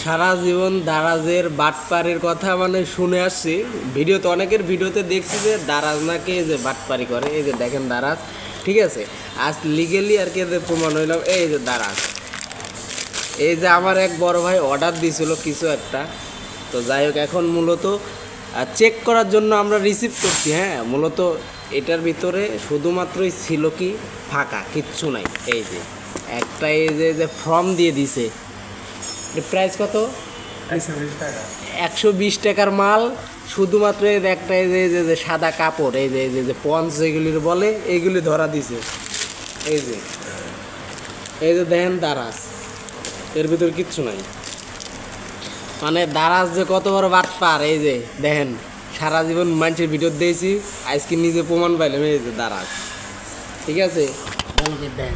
সারা জীবন দারাজের বাটপারির কথা মানে শুনে আসছি ভিডিওতে, অনেকের ভিডিওতে দেখছি যে দারাজ নাকি এই যে বাটপারি করে। এই যে দেখেন দারাজ, ঠিক আছে, আজ লিগেলি আর কি প্রমাণ হইলাম। এই যে দারাজ, এই যে আমার এক বড় ভাই অর্ডার দিয়েছিল কিছু একটা, তো যাই হোক এখন মূলত চেক করার জন্য আমরা রিসিভ করছি। হ্যাঁ, মূলত এটার ভিতরে শুধুমাত্রই ছিল কি ফাঁকা, কিচ্ছু নাই। এই যে একটা এই যে ফর্ম দিয়ে দিছে, প্রাইস কত? 120 টাকার মাল। শুধুমাত্র এই যে একটা এই যে সাদা কাপড়, এই যে পঞ্চ যেগুলির বলে এইগুলি ধরা দিছে। এই যে দেখেন দারাজ, এর ভিতর কিচ্ছু নাই। মানে দারাজ যে কত বড় বাটপার, এই যে দেখেন সারা জীবন মানুষের ভিডিও দিয়েছি, আজকে নিজে প্রমাণ পাইলাম। এই যে দারাজ, ঠিক আছে, দেখ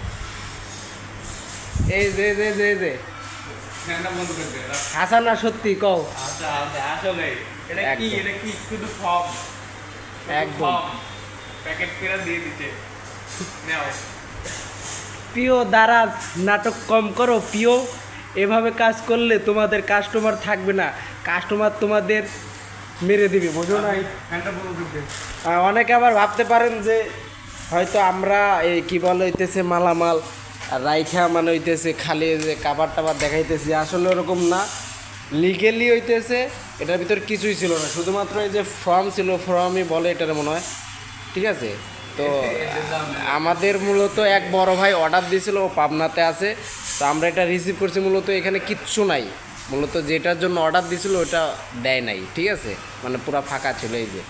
এই যে হাসান না সত্যি কও। আসলে এটা কি শুধু ফর্ম একদম প্যাকেট করে দিয়ে দিতে নাও। প্রিয় দারাজ, নাটক কম করো প্রিয়। এভাবে কাজ করলে তোমাদের কাস্টমার থাকবে না, কাস্টমার তোমাদের মেরে দিবে, বুঝো নাই? অনেকে আবার ভাবতে পারেন যে হয়তো আমরা এই কী বলে হইতেছে মালামাল রাইখা মানে হইতেছে খালি যে কাবার টাবার দেখাইতেছি, আসলে ওরকম না। লিগেলি হইতেছে এটার ভিতর কিছুই ছিল না, শুধুমাত্র এই যে ফর্ম ছিল, ফর্মই বলে এটার মনে হয়, ঠিক আছে। তো আমাদের মূলত এক বড় ভাই অর্ডার দিয়েছিল, ও পাবনাতে আছে, তো আমরা এটা রিসিভ করছি। মূলত এখানে কিচ্ছু নাই, মূলত যেটার জন্য অর্ডার দিয়েছিল ওটা দেয় নাই, ঠিক আছে, মানে পুরো ফাঁকা ছিল। এই যে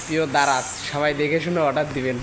প্রিয় দারাজ, সবাই দেখে শুনে অর্ডার দিবেন।